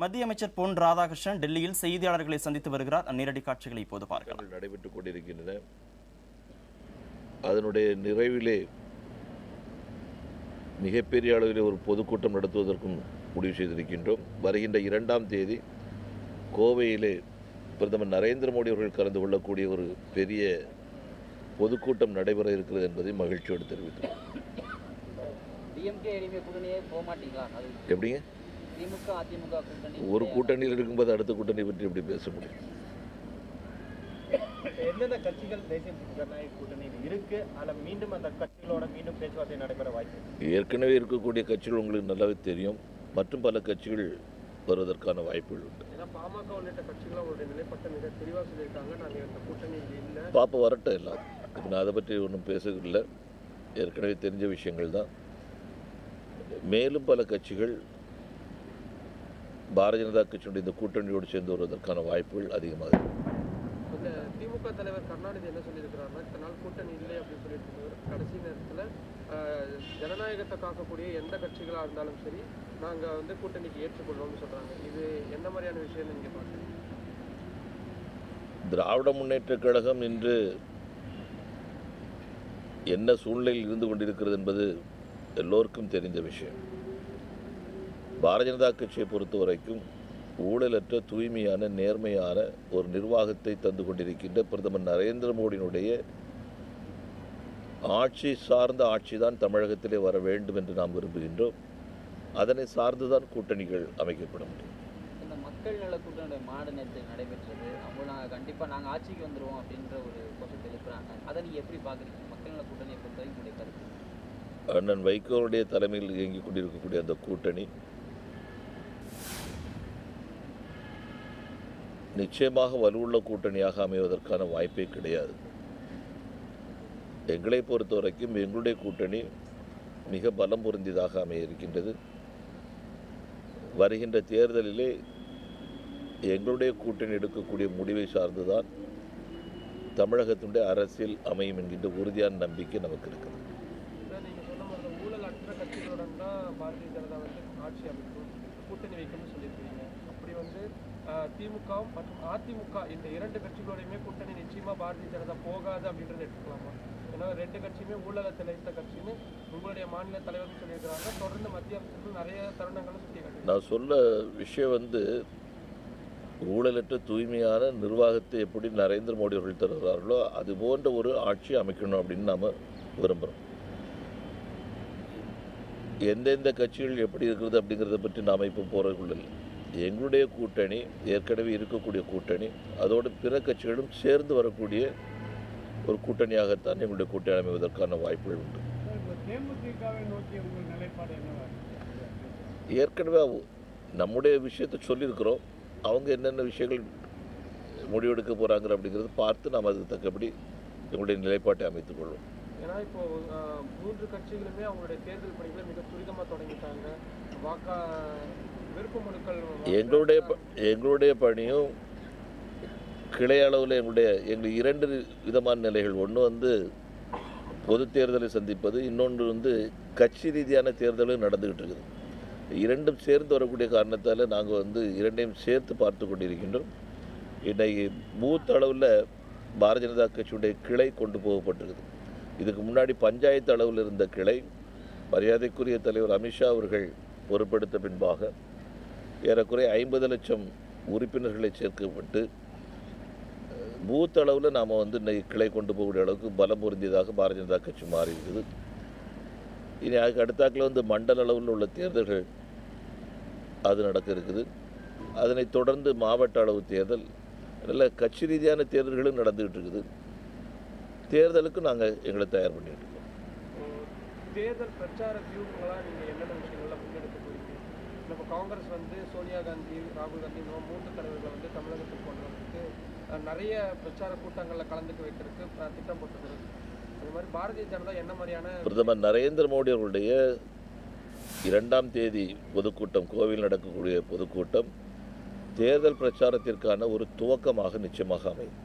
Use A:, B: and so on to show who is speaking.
A: மத்திய அமைச்சர் பொன் ராதாகிருஷ்ணன் டெல்லியில் செய்தியாளர்களை சந்தித்து வருகிறார். நேரடி காட்சிகளை இப்போது பார்க்கலாம்.
B: நடைபெற்றுக் கொண்டிருக்கின்றன. அதனுடைய நிறைவிலே மிகப்பெரிய அளவில் ஒரு பொதுக்கூட்டம் நடத்துவதற்கும் முடிவு செய்திருக்கின்றோம். வருகின்ற 2ஆம் தேதி கோவையிலே பிரதமர் நரேந்திர மோடி அவர்கள் கலந்து கொள்ளக்கூடிய ஒரு பெரிய பொதுக்கூட்டம் நடைபெற இருக்கிறது என்பதை மகிழ்ச்சியோடு தெரிவிக்கிறோம். எப்படிங்க ஒரு கூட்டணியில் இருக்கும்போது அடுத்த கூட்டணி பற்றி எப்படி பேச முடியும்?
C: எந்தெந்த கட்சிகள் தேசிய ஜனநாயக கூட்டணியில் இருக்கு, அதில் மீண்டும் அந்த கட்சிகளோட மீண்டும் பேச்சுவார்த்தை நடைபெற வாய்ப்பு?
B: ஏற்கனவே இருக்கக்கூடிய கட்சிகள் உங்களுக்கு நல்லாவே தெரியும். மற்றும் பல கட்சிகள் வருவதற்கான வாய்ப்புகள் உண்டு.
C: பாமக உள்ளிட்ட கட்சிகள் அவங்களுடைய நிலைப்பட்ட மிக தெளிவாக சொல்லியிருக்காங்க, நாங்கள் இந்த கூட்டணியில் இல்லை.
B: பாப்ப வரட்டும் எல்லாம். இப்போ நான் அதை பற்றி ஒன்றும் பேசவில்லை. ஏற்கனவே தெரிஞ்ச விஷயங்கள் தான். மேலும் பல கட்சிகள் பாரதிய ஜனதா கட்சியுடைய இந்த கூட்டணியோடு சேர்ந்து வருவதற்கான வாய்ப்புகள் அதிகமாக இருக்கு.
C: இந்த திமுக தலைவர் கருணாநிதி என்ன சொல்லியிருக்கிறாருன்னா, இத்தனை நாள் கூட்டணி இல்லை அப்படின்னு சொல்லியிருக்கிறார். கடைசி நேரத்தில் ஜனநாயகத்தை காக்கக்கூடிய எந்த கட்சிகளாக இருந்தாலும் சரி, நாங்கள் கூட்டணிக்கு ஏற்றுக்கொள்வோம்னு சொல்கிறாங்க. இது என்ன மாதிரியான விஷயம்னு நீங்கள் பார்க்குறீங்க?
B: திராவிட முன்னேற்ற கழகம் இன்று என்ன சூழ்நிலையில் இருந்து கொண்டிருக்கிறது என்பது எல்லோருக்கும் தெரிந்த விஷயம். பாரதிய ஜனதா கட்சியை பொறுத்த வரைக்கும் ஊழலற்ற தூய்மையான நேர்மையான ஒரு நிர்வாகத்தை தந்து கொண்டிருக்கின்ற பிரதமர் நரேந்திர மோடியினுடைய ஆட்சி சார்ந்த ஆட்சி தான் தமிழகத்திலே வர வேண்டும் என்று நாம் விரும்புகின்றோம். அதனை சார்ந்துதான் கூட்டணிகள் அமைக்கப்பட முடியும்.
D: இந்த மக்கள் நல கூட்டணியுடைய மாநாடு நேற்று நடைபெற்றது. அவங்க நாங்கள் ஆட்சிக்கு வந்துடுவோம் அப்படின்ற ஒரு கோஷத்தை எழுப்புறாங்க. அதை நீங்கள் எப்படி பார்க்குறீங்க? மக்கள் நல கூட்டணியை பொறுத்தவரைக்கும் உங்களுடைய கருத்து?
B: அண்ணன் வைகோவுடைய தலைமையில் இயங்கிக் கொண்டிருக்கக்கூடிய அந்த கூட்டணி நிச்சயமாக வலுவுள்ள கூட்டணியாக அமைவதற்கான வாய்ப்பே கிடையாது. எங்களை பொறுத்த வரைக்கும் எங்களுடைய கூட்டணி மிக பலம் பொருந்தியதாக அமைய இருக்கின்றது. வருகின்ற தேர்தலிலே எங்களுடைய கூட்டணி எடுக்கக்கூடிய முடிவை சார்ந்துதான் தமிழகத்தினுடைய அரசியல் அமையும் என்கின்ற உறுதியான நம்பிக்கை நமக்கு இருக்கிறது.
C: நீங்கள் சொன்ன மாதிரி ஊழலற்ற கட்சிகளுடன் தான் பாரதிய ஜனதா ஆட்சி அமைக்கும், கூட்டணி வைக்கணும்னு சொல்லியிருக்கிறீங்க. அப்படி திமுக மற்றும் அதிமுக இந்த 2 கட்சிகளோடையுமே கூட்டணி நிச்சயமாக பாரதிய ஜனதா போகாது அப்படின்றத எடுத்துக்கலாமா? ஏன்னா 2 கட்சியுமே ஊழலத்தை இழைத்த கட்சின்னு உங்களுடைய மாநில தலைவரும் சொல்லியிருக்கிறாங்க. தொடர்ந்து மத்திய அமைச்சர்கள் நிறைய தருணங்களும் சுட்டி காட்டுறாங்க.
B: நான் சொல்ல விஷயம் ஊழலற்ற தூய்மையான நிர்வாகத்தை எப்படி நரேந்திர மோடி அவர்கள் தருகிறார்களோ அது போன்ற ஒரு ஆட்சி அமைக்கணும் அப்படின்னு நாம் விரும்புகிறோம். எந்தெந்த கட்சிகள் எப்படி இருக்கிறது அப்படிங்கிறத பற்றி நாம் இப்போ போகிறதுக்குள்ள எங்களுடைய கூட்டணி ஏற்கனவே இருக்கக்கூடிய கூட்டணி, அதோடு பிற கட்சிகளும் சேர்ந்து வரக்கூடிய ஒரு கூட்டணியாகத்தான் எங்களுடைய கூட்டணி அமைவதற்கான வாய்ப்புகள் உண்டு. ஏற்கனவே நம்முடைய விஷயத்தை சொல்லியிருக்கிறோம். அவங்க என்னென்ன விஷயங்கள் முடிவெடுக்க போகிறாங்க அப்படிங்கிறத பார்த்து நாம் அதுக்கு தக்கபடி எங்களுடைய நிலைப்பாட்டை அமைத்துக் கொள்வோம்.
C: ஏன்னா இப்போ 3 கட்சிகளுமே அவங்களுடைய தேர்தல் பணிகளை மிக துரிதமாக தொடங்கிட்டாங்க. விருப்ப மனுக்கள்
B: எங்களுடைய பணியும் கிளை அளவில் எங்கள் 2 விதமான நிலைகள். ஒன்று பொது தேர்தலை சந்திப்பது, இன்னொன்று கட்சி ரீதியான தேர்தலும் நடந்துகிட்டு இருக்குது. 2ம் சேர்ந்து வரக்கூடிய காரணத்தால் நாங்கள் 2ஐயும் சேர்த்து பார்த்து கொண்டிருக்கின்றோம். இன்றைக்கு பூத் அளவில் பாரதிய ஜனதா கட்சியுடைய கிளை கொண்டு போகப்பட்டிருக்குது. இதுக்கு முன்னாடி பஞ்சாயத்து அளவில் இருந்த கிளை மரியாதைக்குரிய தலைவர் அமித்ஷா அவர்கள் பொறுப்பெடுத்த பின்பாக ஏறக்குறைய 50 லட்சம் உறுப்பினர்களை சேர்க்கப்பட்டு பூத் அளவில் நாம் இன்றைக்கு கிளை கொண்டு போகக்கூடிய அளவுக்கு பலம் பொருந்தியதாக பாரதிய ஜனதா கட்சி மாறி இருக்குது. இனி அதுக்கு அடுத்தாக்கில் மண்டல அளவில் உள்ள தேர்தல்கள் அது நடக்க இருக்குது. அதனைத் தொடர்ந்து மாவட்ட அளவு தேர்தல், நல்ல கட்சி ரீதியான தேர்தல்களும் நடந்துகிட்டு இருக்குது. தேர்தலுக்கு நாங்கள் எங்களை தயார் பண்ணிட்டு இருக்கோம்.
C: தேர்தல் பிரச்சார வியூகங்களாக நீங்கள் என்னென்ன விஷயங்கள்லாம் முன்னெடுக்க போகிறீங்க? இப்போ காங்கிரஸ் சோனியா காந்தி, ராகுல் காந்தி 3 தலைவர்களை தமிழகத்துக்கு கொண்டு வரதுக்கு நிறைய பிரச்சார கூட்டங்களில் கலந்துக்க வைக்கிறதுக்கு திட்டம் போட்டுக்கிறது. அது மாதிரி பாரதிய ஜனதா என்ன மாதிரியான
B: பிரதமர் நரேந்திர மோடி அவர்களுடைய 2ஆம் தேதி பொதுக்கூட்டம், கோவையில் நடக்கக்கூடிய பொதுக்கூட்டம் தேர்தல் பிரச்சாரத்திற்கான ஒரு துவக்கமாக நிச்சயமாக அமையும்.